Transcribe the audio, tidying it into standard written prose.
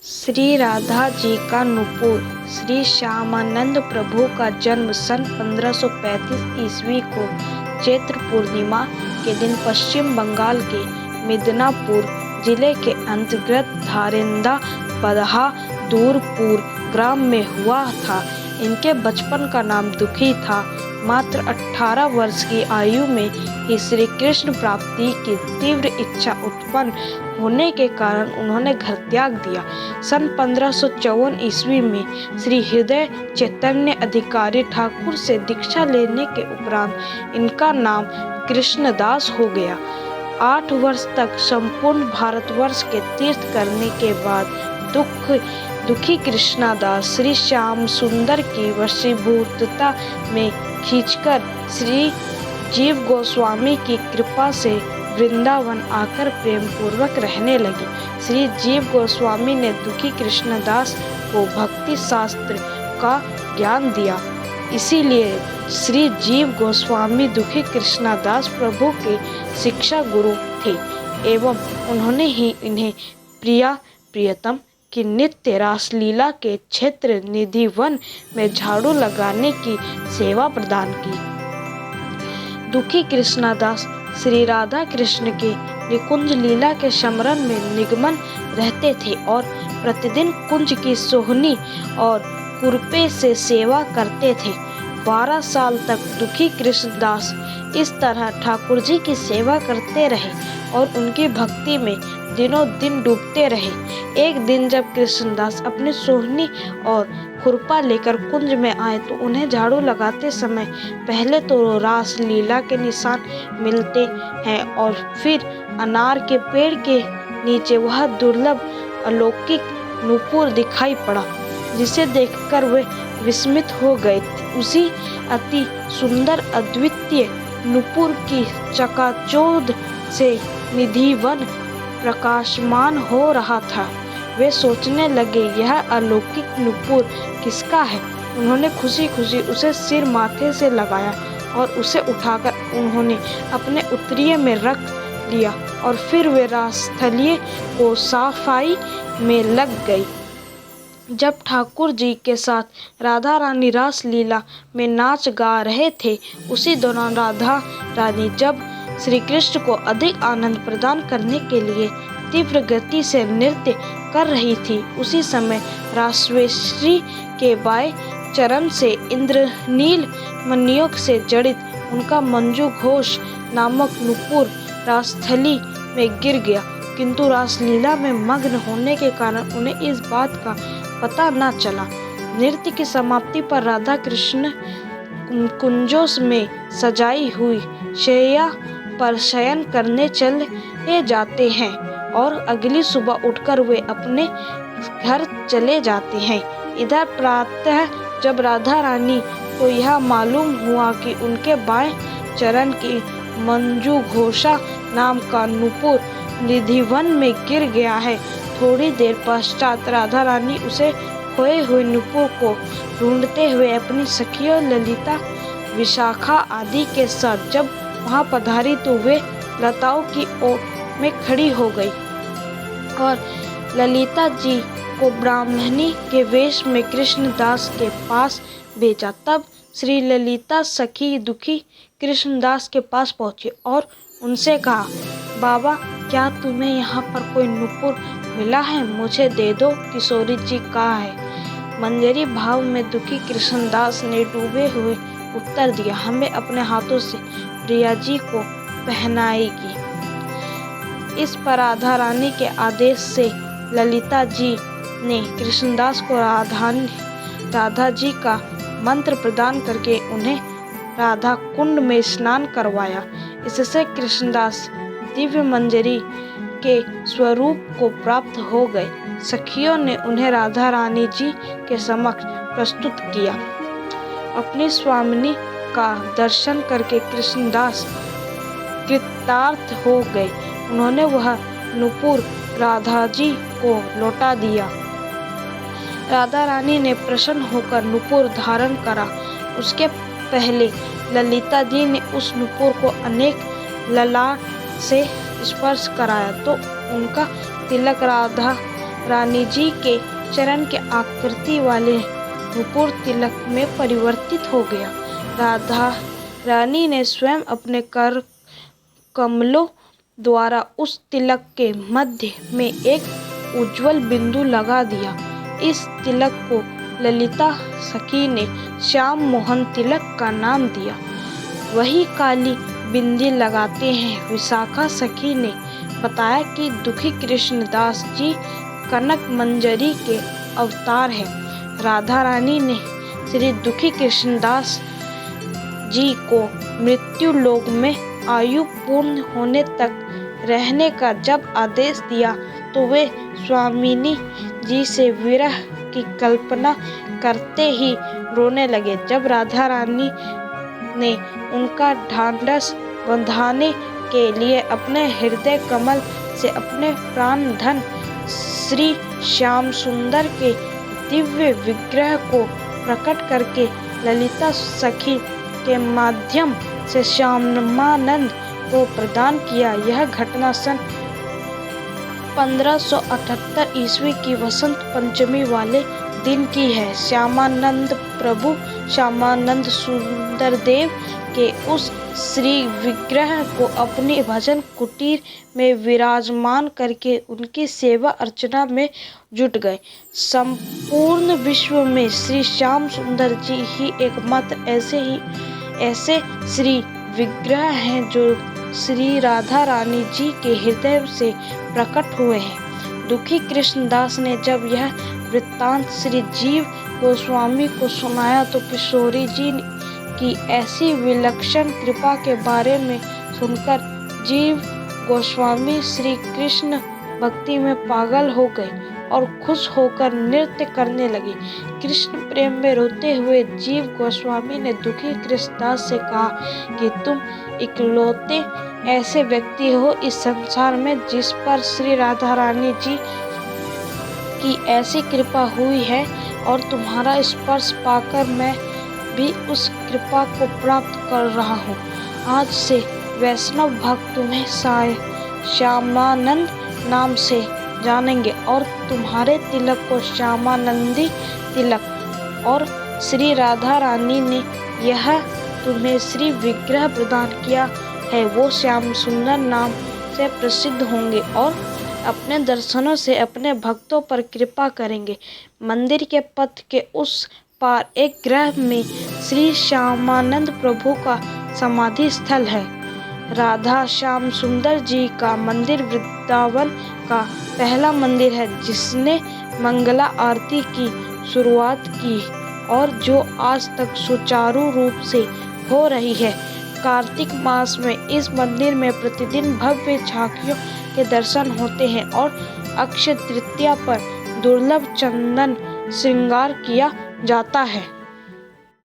श्री राधा जी का नूपुर। श्री श्यामानंद प्रभु का जन्म सन 1535 ईस्वी को चैत्र पूर्णिमा के दिन पश्चिम बंगाल के मिदनापुर जिले के अंतर्गत धारेंदा बदहा दूरपुर ग्राम में हुआ था। इनके बचपन का नाम दुखी था। मात्र 18 वर्ष की आयु में ही श्री कृष्ण प्राप्ति की तीव्र इच्छा उत्पन्न होने के कारण उन्होंने घर त्याग दिया। सन 1554 ईस्वी में श्री हृदय चैतन्य अधिकारी ठाकुर से दीक्षा लेने के उपरांत इनका नाम कृष्णदास हो गया। 8 वर्ष तक संपूर्ण भारतवर्ष के तीर्थ करने के बाद दुखी कृष्णदास श्री श्याम सुंदर की वशीभूतता में खींचकर श्री जीव गोस्वामी की कृपा से वृंदावन आकर प्रेम पूर्वक रहने लगे। श्री जीव गोस्वामी ने दुखी कृष्णदास को भक्ति शास्त्र का ज्ञान दिया। इसीलिए श्री जीव गोस्वामी दुखी कृष्णदास प्रभु के शिक्षा गुरु थे एवं उन्होंने ही इन्हें प्रियतम की नित्य रासलीला के क्षेत्र निधिवन में झाड़ू लगाने की सेवा प्रदान की। दुखी कृष्णदास श्री राधा कृष्ण के निकुंज लीला के स्मरण में निगमन रहते थे और प्रतिदिन कुंज की सोहनी और कुरपे से सेवा करते थे। 12 साल तक दुखी कृष्णदास इस तरह ठाकुर जी की सेवा करते रहे और उनकी भक्ति में दिनों दिन डूबते रहे। एक दिन जब कृष्णदास अपनी सोहनी और खुरपा लेकर कुंज में आए तो उन्हें झाड़ू लगाते समय पहले तो रास लीला के निशान मिलते हैं और फिर अनार के पेड़ के नीचे वह दुर्लभ अलौकिक नूपुर दिखाई पड़ा, जिसे देखकर वे विस्मित हो गए। उसी अति सुंदर अद्वितीय नूपुर की चकाचौंध से निधिवन प्रकाशमान हो रहा था। वे सोचने लगे, यह अलौकिक नूपुर किसका है। उन्होंने खुशी खुशी उसे सिर माथे से लगाया और उसे उठाकर उन्होंने अपने उत्तरीय में रख लिया और फिर वे रासस्थलीय को सफाई में लग गई। जब ठाकुर जी के साथ राधा रानी रास लीला में नाच गा रहे थे, उसी दौरान राधा रानी जब श्री कृष्ण को अधिक आनंद प्रदान करने के लिए तीव्र गति से नृत्य कर रही थी, उसी समय रासवेश्री के बाएं चरण से इंद्रनील मणियों से जड़ित उनका मंजू घोष नामक नूपुर रासथली में गिर गया। किंतु रासलीला में मग्न होने के कारण उन्हें इस बात का पता न चला। नृत्य की समाप्ति पर राधा कृष्ण कुंजों में सजाई हुई शैया पर शयन करने चले जाते हैं और अगली सुबह उठकर वे अपने घर चले जाते हैं। इधर प्रातः जब राधा रानी को यह मालूम हुआ कि उनके बाएं चरण की मंजू घोषा नाम का नूपुर निधिवन में गिर गया है, थोड़ी देर पश्चात राधा रानी उसे खोए हुए नूपुर को ढूंढते हुए अपनी सखियों ललिता, विशाखा आदि के साथ जब वहां पधारी तो वे लताओं की ओर में खड़ी हो गई और ललिता जी को ब्राह्मणी के वेश में कृष्णदास के पास भेजा। तब श्री ललिता सखी दुखी कृष्णदास के पास पहुंची और उनसे कहा, बाबा, क्या तुम्हें यहाँ पर कोई नूपुर मिला है? मुझे दे दो। किशोरी जी कहा है। मंजरी भाव में दुखी कृष्णदास ने डूबे हुए उत्तर दिया, हमें अपने हाथों से प्रिया जी को पहनाएगी। इस पर राधा रानी के आदेश से ललिता जी ने कृष्णदास को राधा जी का मंत्र प्रदान करके उन्हें राधा कुंड में स्नान करवाया। इससे कृष्णदास दिव्य मंजरी के स्वरूप को प्राप्त हो गए। सखियों ने उन्हें राधा रानी जी के समक्ष प्रस्तुत किया। अपनी स्वामिनी का दर्शन करके कृष्णदास कृतार्थ हो गए। उन्होंने वह नूपुर राधा जी को लौटा दिया। राधा रानी ने प्रसन्न होकर नूपुर धारण करा। उसके पहले ललिता जी ने उस नूपुर को अनेक ललाट से स्पर्श कराया तो उनका तिलक राधा रानी जी के चरण के आकृति वाले नुपुर तिलक में परिवर्तित हो गया। राधा रानी ने स्वयं अपने कर कमलों द्वारा उस तिलक के मध्य में एक उज्जवल बिंदु लगा दिया। इस तिलक को ललिता सखी ने श्याम मोहन तिलक का नाम दिया। वही काली बिंदी लगाते हैं। विशाखा सखी ने बताया कि दुखी कृष्णदास जी कनक मंजरी के अवतार हैं। राधा रानी ने श्री दुखी कृष्णदास जी को मृत्यु लोक में आयु पूर्ण होने तक रहने का जब आदेश दिया तो वे स्वामिनी जी से विरह की कल्पना करते ही रोने लगे। जब राधा रानी ने उनका ढांढस बंधाने के लिए अपने हृदय कमल से अपने प्राण धन श्री श्याम सुंदर के दिव्य विग्रह को प्रकट करके ललिता सखी के माध्यम से श्यामानंद को प्रदान किया। यह घटना सन 1578 ईस्वी की वसंत पंचमी वाले दिन की है। श्यामानंद प्रभु श्यामानंद सुंदर देव के उस श्री विग्रह को अपनी भजन कुटीर में विराजमान करके उनकी सेवा अर्चना में जुट गए। संपूर्ण विश्व में श्री श्याम सुंदर जी ही एकमात्र ऐसे श्री विग्रह हैं जो श्री राधा रानी जी के हृदय से प्रकट हुए हैं। दुखी कृष्णदास ने जब यह वृत्तांत श्री जीव गोस्वामी को सुनाया तो किशोरी जी की ऐसी विलक्षण कृपा के बारे में सुनकर जीव गोस्वामी श्री कृष्ण भक्ति में पागल हो गए और खुश होकर नृत्य करने लगे। कृष्ण प्रेम में रोते हुए जीव गोस्वामी ने दुखी कृष्णदास से कहा कि तुम इकलौते ऐसे व्यक्ति हो इस संसार में जिस पर श्री राधा रानी जी की ऐसी कृपा हुई है और तुम्हारा स्पर्श पाकर मैं भी उस कृपा को प्राप्त कर रहा हूँ। आज से वैष्णव भक्त तुम्हें श्यामानंद नाम से जानेंगे और तुम्हारे तिलक को श्यामानंदी तिलक और श्री राधा रानी ने यह तुम्हें श्री विग्रह प्रदान किया है वो श्याम सुंदर नाम से प्रसिद्ध होंगे और अपने दर्शनों से अपने भक्तों पर कृपा करेंगे। मंदिर के पथ के उस पार एक ग्रह में श्री श्यामानंद प्रभु का समाधि स्थल है। राधा श्याम सुंदर जी का मंदिर वृंदावन का पहला मंदिर है जिसने मंगला आरती की शुरुआत की और जो आज तक सुचारू रूप से हो रही है। कार्तिक मास में इस मंदिर में प्रतिदिन भव्य झांकियों के दर्शन होते हैं और अक्षय तृतीया पर दुर्लभ चंदन श्रृंगार किया जाता है।